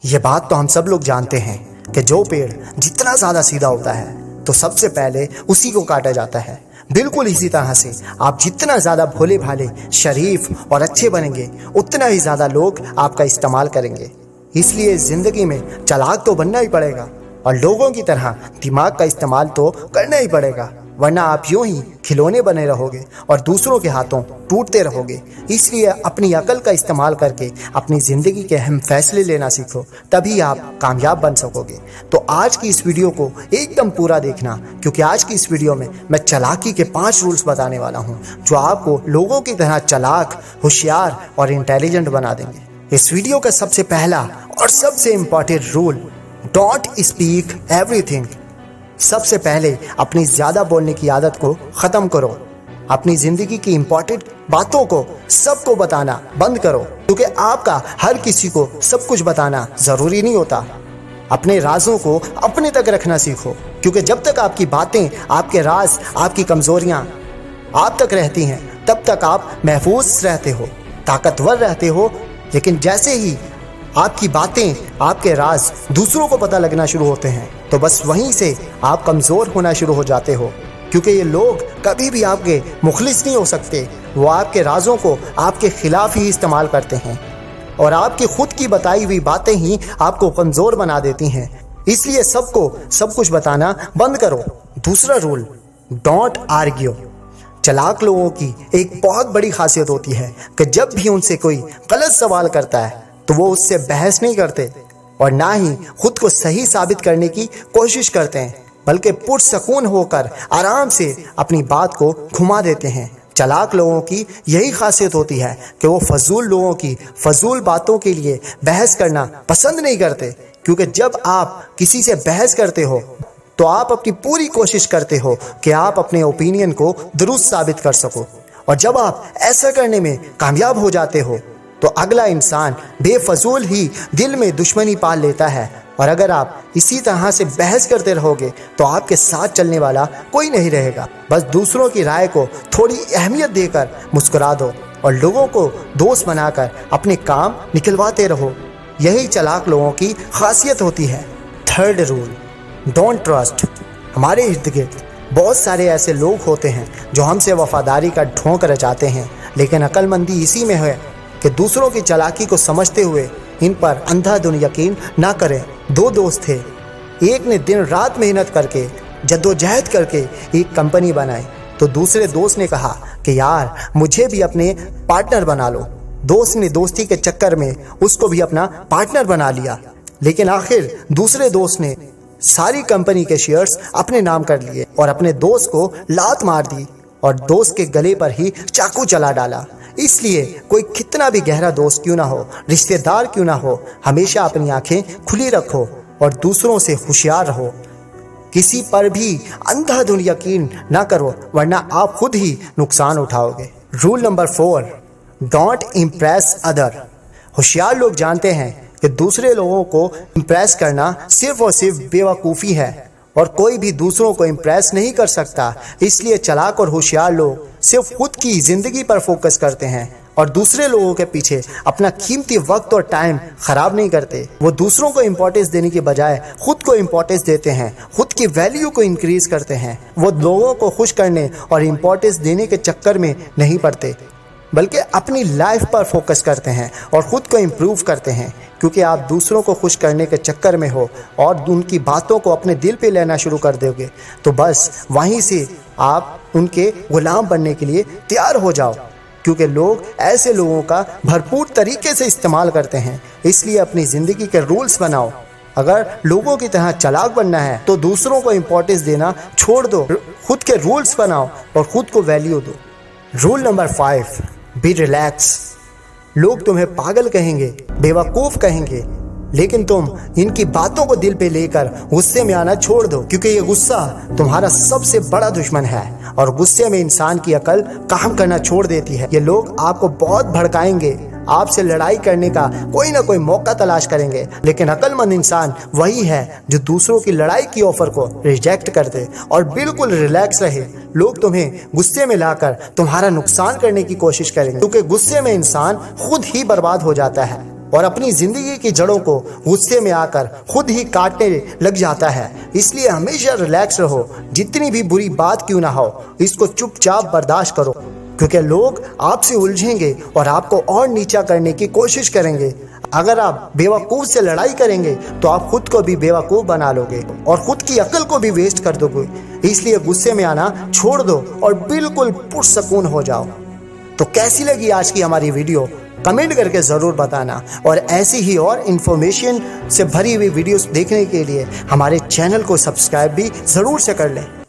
یہ بات تو ہم سب لوگ جانتے ہیں کہ جو پیڑ جتنا زیادہ سیدھا ہوتا ہے تو سب سے پہلے اسی کو کاٹا جاتا ہے۔ بالکل اسی طرح سے آپ جتنا زیادہ بھولے بھالے، شریف اور اچھے بنیں گے، اتنا ہی زیادہ لوگ آپ کا استعمال کریں گے۔ اس لیے زندگی میں چالاک تو بننا ہی پڑے گا اور لوگوں کی طرح دماغ کا استعمال تو کرنا ہی پڑے گا، ورنہ آپ یوں ہی کھلونے بنے رہو گے اور دوسروں کے ہاتھوں ٹوٹتے رہو گے۔ اس لیے اپنی عقل کا استعمال کر کے اپنی زندگی کے اہم فیصلے لینا سیکھو، تبھی آپ کامیاب بن سکو گے۔ تو آج کی اس ویڈیو کو ایک دم پورا دیکھنا، کیونکہ آج کی اس ویڈیو میں چالاکی کے 5 رولز بتانے والا ہوں جو آپ کو لوگوں کی طرح چالاک، ہوشیار اور انٹیلیجنٹ بنا دیں گے۔ اس ویڈیو کا سب سے پہلا اور سب سے important role, don't speak everything. سب سے پہلے اپنی زیادہ بولنے کی عادت کو ختم کرو۔ اپنی زندگی کی امپورٹنٹ باتوں کو سب کو بتانا بند کرو، کیونکہ آپ کا ہر کسی کو سب کچھ بتانا ضروری نہیں ہوتا۔ اپنے رازوں کو اپنے تک رکھنا سیکھو، کیونکہ جب تک آپ کی باتیں، آپ کے راز، آپ کی کمزوریاں آپ تک رہتی ہیں تب تک آپ محفوظ رہتے ہو، طاقتور رہتے ہو۔ لیکن جیسے ہی آپ کی باتیں، آپ کے راز دوسروں کو پتہ لگنا شروع ہوتے ہیں تو بس وہیں سے آپ کمزور ہونا شروع ہو جاتے ہو، کیونکہ یہ لوگ کبھی بھی آپ کے مخلص نہیں ہو سکتے۔ وہ آپ کے رازوں کو آپ کے خلاف ہی استعمال کرتے ہیں اور آپ کی خود کی بتائی ہوئی باتیں ہی آپ کو کمزور بنا دیتی ہیں۔ اس لیے سب کو سب کچھ بتانا بند کرو۔ دوسرا رول، ڈونٹ آرگیو۔ چالاک لوگوں کی ایک بہت بڑی خاصیت ہوتی ہے کہ جب بھی ان سے کوئی غلط سوال کرتا ہے تو وہ اس سے بحث نہیں کرتے اور نہ ہی خود کو صحیح ثابت کرنے کی کوشش کرتے ہیں، بلکہ پرسکون ہو کر آرام سے اپنی بات کو گھما دیتے ہیں۔ چالاک لوگوں کی یہی خاصیت ہوتی ہے کہ وہ فضول لوگوں کی فضول باتوں کے لیے بحث کرنا پسند نہیں کرتے، کیونکہ جب آپ کسی سے بحث کرتے ہو تو آپ اپنی پوری کوشش کرتے ہو کہ آپ اپنے اوپینین کو درست ثابت کر سکو، اور جب آپ ایسا کرنے میں کامیاب ہو جاتے ہو تو اگلا انسان بے فضول ہی دل میں دشمنی پال لیتا ہے، اور اگر آپ اسی طرح سے بحث کرتے رہو گے تو آپ کے ساتھ چلنے والا کوئی نہیں رہے گا۔ بس دوسروں کی رائے کو تھوڑی اہمیت دے کر مسکرا دو اور لوگوں کو دوست بنا کر اپنے کام نکلواتے رہو۔ یہی چالاک لوگوں کی خاصیت ہوتی ہے۔ Third rule, don't trust. ہمارے ارد گرد بہت سارے ایسے لوگ ہوتے ہیں جو ہم سے وفاداری کا ڈھونگ رچاتے ہیں، لیکن عقل مندی اسی میں ہے کہ دوسروں کی چالاکی کو سمجھتے ہوئے ان پر اندھا دھند یقین نہ کریں۔ 2 دوست تھے، ایک نے دن رات محنت کر کے، جدوجہد کر کے ایک کمپنی بنائی، تو دوسرے دوست نے کہا کہ یار مجھے بھی اپنے پارٹنر بنا لو۔ دوست نے دوستی کے چکر میں اس کو بھی اپنا پارٹنر بنا لیا، لیکن آخر دوسرے دوست نے ساری کمپنی کے شیئرز اپنے نام کر لیے اور اپنے دوست کو لات مار دی اور دوست کے گلے پر ہی چاقو چلا ڈالا۔ اس لیے کوئی کتنا بھی گہرا دوست کیوں نہ ہو، رشتہ دار کیوں نہ ہو، ہمیشہ اپنی آنکھیں کھلی رکھو اور دوسروں سے ہوشیار رہو۔ کسی پر بھی اندھا دھند یقین نہ کرو، ورنہ آپ خود ہی نقصان اٹھاؤ گے۔ Roll number 4، don't impress other. ہوشیار لوگ جانتے ہیں کہ دوسرے لوگوں کو امپریس کرنا صرف اور صرف بے وقوفی ہے، اور کوئی بھی دوسروں کو امپریس نہیں کر سکتا۔ اس لیے چالاک اور ہوشیار لوگ صرف خود کی زندگی پر فوکس کرتے ہیں اور دوسرے لوگوں کے پیچھے اپنا قیمتی وقت اور ٹائم خراب نہیں کرتے۔ وہ دوسروں کو امپورٹنس دینے کے بجائے خود کو امپورٹنس دیتے ہیں، خود کی ویلیو کو انکریز کرتے ہیں۔ وہ لوگوں کو خوش کرنے اور امپورٹنس دینے کے چکر میں نہیں پڑتے، بلکہ اپنی لائف پر فوکس کرتے ہیں اور خود کو امپروو کرتے ہیں۔ کیونکہ آپ دوسروں کو خوش کرنے کے چکر میں ہو اور ان کی باتوں کو اپنے دل پہ لینا شروع کر دو گے تو بس وہیں سے آپ ان کے غلام بننے کے لیے تیار ہو جاؤ، کیونکہ لوگ ایسے لوگوں کا بھرپور طریقے سے استعمال کرتے ہیں۔ اس لیے اپنی زندگی کے رولز بناؤ۔ اگر لوگوں کی طرح چالاک بننا ہے تو دوسروں کو امپورٹنس دینا چھوڑ دو، خود کے رولز بناؤ اور خود کو ویلیو دو۔ Roll number 5، be relax. لوگ تمہیں پاگل کہیں گے، بے وقوف کہیں گے، لیکن تم ان کی باتوں کو دل پہ لے کر غصے میں آنا چھوڑ دو، کیونکہ یہ غصہ تمہارا سب سے بڑا دشمن ہے اور غصے میں انسان کی عقل کام کرنا چھوڑ دیتی ہے۔ یہ لوگ آپ کو بہت بھڑکائیں گے، آپ سے لڑائی کرنے کا کوئی نہ کوئی موقع تلاش کریں گے، لیکن عقل مند انسان وہی ہے جو دوسروں کی لڑائی کی آفر کو ریجیکٹ کر دے اور بالکل ریلیکس رہے۔ لوگ تمہیں غصے میں لا کر تمہارا نقصان کرنے کی کوشش کریں گے، کیونکہ غصے میں انسان خود ہی برباد ہو جاتا ہے۔ اور اپنی زندگی کی جڑوں کو غصے میں آ کر خود ہی کاٹنے لگ جاتا ہے۔ اس لیے ہمیشہ ریلیکس رہو، جتنی بھی بری بات کیوں نہ ہو اس کو چپ چاپ برداشت کرو، کیونکہ لوگ آپ سے الجھیں گے اور آپ کو اور نیچا کرنے کی کوشش کریں گے۔ اگر آپ بیوقوف سے لڑائی کریں گے تو آپ خود کو بھی بیوقوف بنا لو گے اور خود کی عقل کو بھی ویسٹ کر دو گے۔ اس لیے غصے میں آنا چھوڑ دو اور بالکل پرسکون ہو جاؤ۔ تو کیسی لگی آج کی ہماری ویڈیو؟ کمنٹ کر کے ضرور بتانا، اور ایسی ہی اور انفارمیشن سے بھری ہوئی ویڈیوز دیکھنے کے لیے ہمارے چینل کو سبسکرائب بھی ضرور سے کر لیں۔